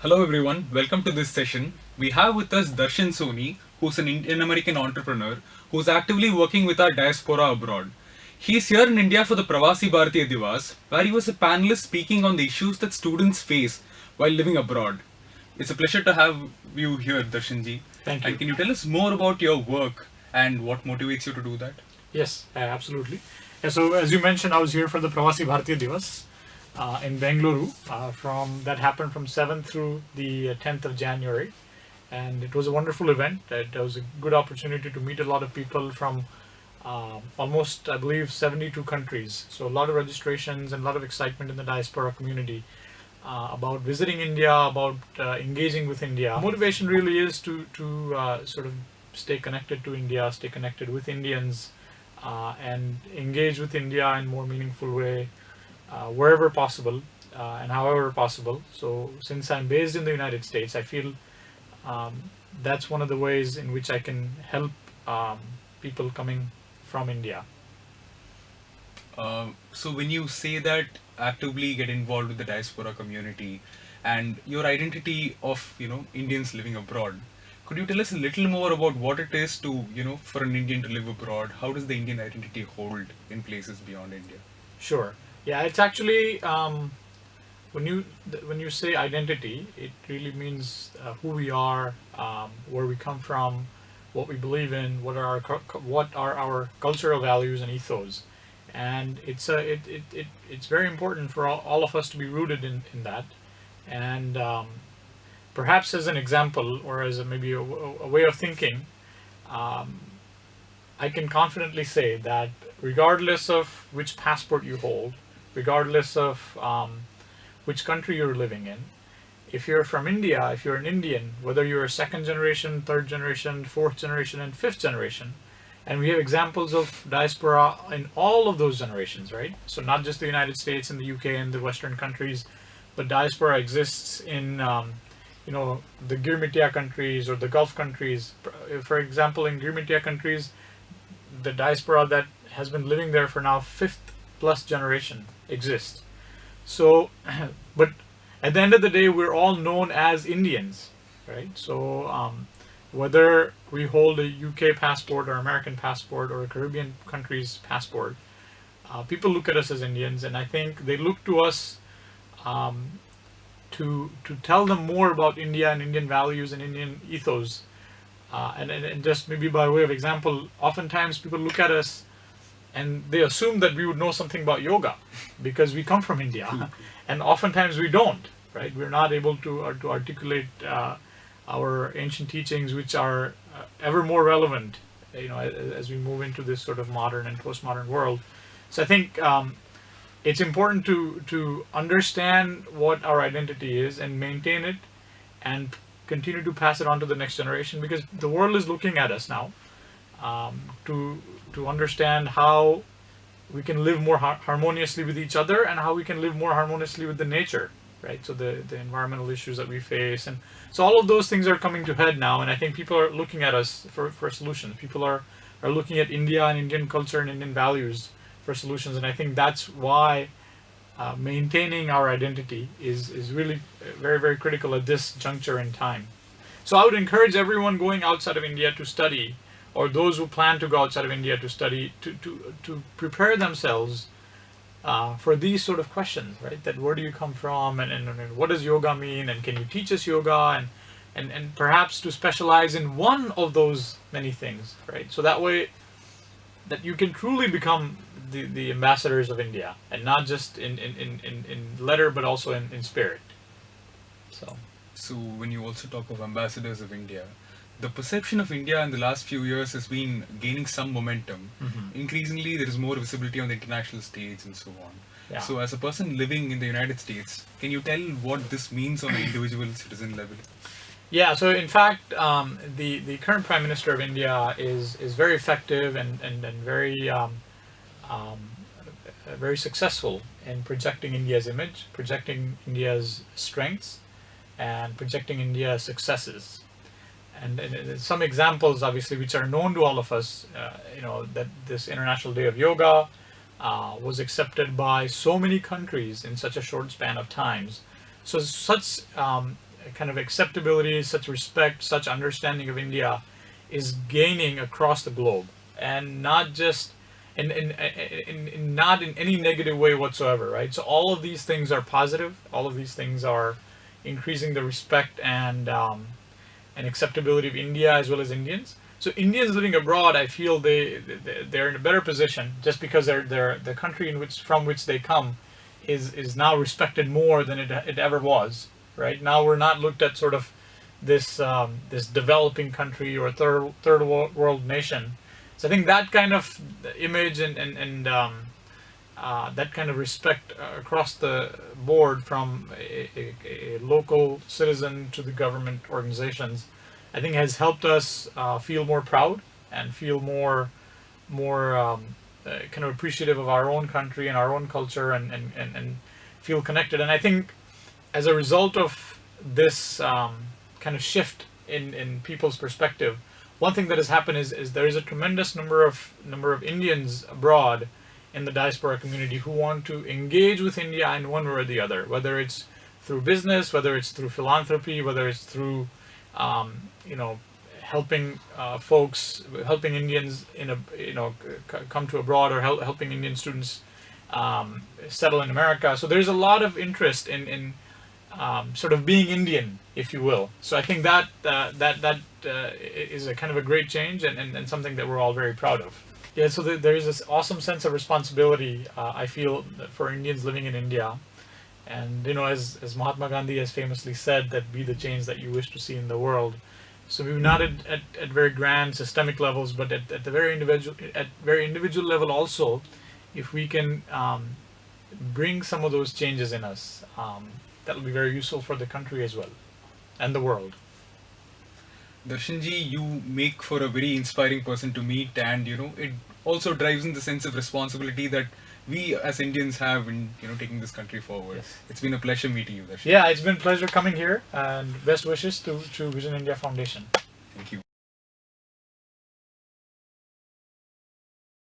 Hello everyone, welcome to this session. We have with us Darshan Soni, who's an Indian American entrepreneur who's actively working with our diaspora abroad. He's here in India for the Pravasi Bharatiya Divas, where he was a panelist speaking on the issues that students face while living abroad. It's a pleasure to have you here, Darshanji. Thank you. And can you tell us more about your work and what motivates you to do that? Yes, absolutely. So as you mentioned, I was here for the Pravasi Bharatiya Divas in Bengaluru. That happened from 7th through the 10th of January, and it was a wonderful event. It was a good opportunity to meet a lot of people from almost, I believe, 72 countries. So a lot of registrations and a lot of excitement in the diaspora community about visiting India, about engaging with India. Motivation really is to sort of stay connected to India, stay connected with Indians, and engage with India in more meaningful way wherever possible and however possible. So since I'm based in the United States, I feel that's one of the ways in which I can help people coming from India. So when you say that actively get involved with the diaspora community and your identity of Indians living abroad, could you tell us a little more about what it is to for an Indian to live abroad? How does the Indian identity hold in places beyond India? Sure. Yeah, it's actually when you say identity, it really means who we are, where we come from, what we believe in, what are our cultural values and ethos, and it's very important for all of us to be rooted in that, and perhaps as an example or as maybe a way of thinking, I can confidently say that regardless of which passport you hold, regardless of which country you're living in, if you're from India, if you're an Indian, whether you're a second generation, third generation, fourth generation, and fifth generation, and we have examples of diaspora in all of those generations, right? So not just the United States and the UK and the Western countries, but diaspora exists in the Girmitia countries or the Gulf countries. For example, in Girmitia countries, the diaspora that has been living there for now fifth plus generation exists. So, but at the end of the day, we're all known as Indians, right? So whether we hold a UK passport or American passport or a Caribbean country's passport, people look at us as Indians, and I think they look to us to tell them more about India and Indian values and Indian ethos. And just maybe by way of example, oftentimes people look at us and they assume that we would know something about yoga because we come from India, and oftentimes we don't, right? We're not able to articulate our ancient teachings, which are ever more relevant, as we move into this sort of modern and postmodern world. So I think it's important to understand what our identity is and maintain it and continue to pass it on to the next generation, because the world is looking at us now to understand how we can live more harmoniously with each other and how we can live more harmoniously with the nature, right? So the environmental issues that we face, and so all of those things are coming to head now, and I think people are looking at us for solutions. People are looking at India and Indian culture and Indian values for solutions, and I think that's why maintaining our identity is really very, very critical at this juncture in time. So I would encourage everyone going outside of India to study, or those who plan to go outside of India to study, to prepare themselves for these sort of questions, right? That where do you come from, and what does yoga mean, and can you teach us yoga, and perhaps to specialize in one of those many things, right? So that way that you can truly become the ambassadors of India, and not just in letter but also in spirit. So when you also talk of ambassadors of India, the perception of India in the last few years has been gaining some momentum. Mm-hmm. Increasingly, there is more visibility on the international stage and so on. Yeah. So as a person living in the United States, can you tell what this means on an individual citizen level? Yeah, so in fact, the current Prime Minister of India is very effective and very very successful in projecting India's image, projecting India's strengths, and projecting India's successes. And some examples, obviously, which are known to all of us, that this International Day of Yoga was accepted by so many countries in such a short span of times. So such kind of acceptability, such respect, such understanding of India is gaining across the globe, and not just not in any negative way whatsoever, right? So all of these things are positive. All of these things are increasing the respect and acceptability of India as well as Indians. So Indians living abroad, I feel they're in a better position just because they're the country from which they come is now respected more than it ever was, right? Now we're not looked at sort of this this developing country or third world nation. So I think that kind of image and that kind of respect across the board from a local citizen to the government organizations, I think has helped us feel more proud and feel more kind of appreciative of our own country and our own culture and feel connected. And I think as a result of this kind of shift in people's perspective, one thing that has happened is there is a tremendous number of Indians abroad in the diaspora community who want to engage with India in one way or the other, whether it's through business, whether it's through philanthropy, whether it's through helping helping Indians come to abroad, or helping Indian students settle in America. So there's a lot of interest in sort of being Indian, if you will. So I think that is a kind of a great change and something that we're all very proud of. Yeah, so there is this awesome sense of responsibility, I feel, for Indians living in India. And, as Mahatma Gandhi has famously said, that be the change that you wish to see in the world. So maybe not at very grand systemic levels, but at the very individual level also, if we can bring some of those changes in us, that will be very useful for the country as well, and the world. Darshanji, you make for a very inspiring person to meet, and it also drives in the sense of responsibility that we as Indians have in taking this country forward. Yes. It's been a pleasure meeting you, Darshan. Yeah, it's been a pleasure coming here, and best wishes to Vision India Foundation. Thank you.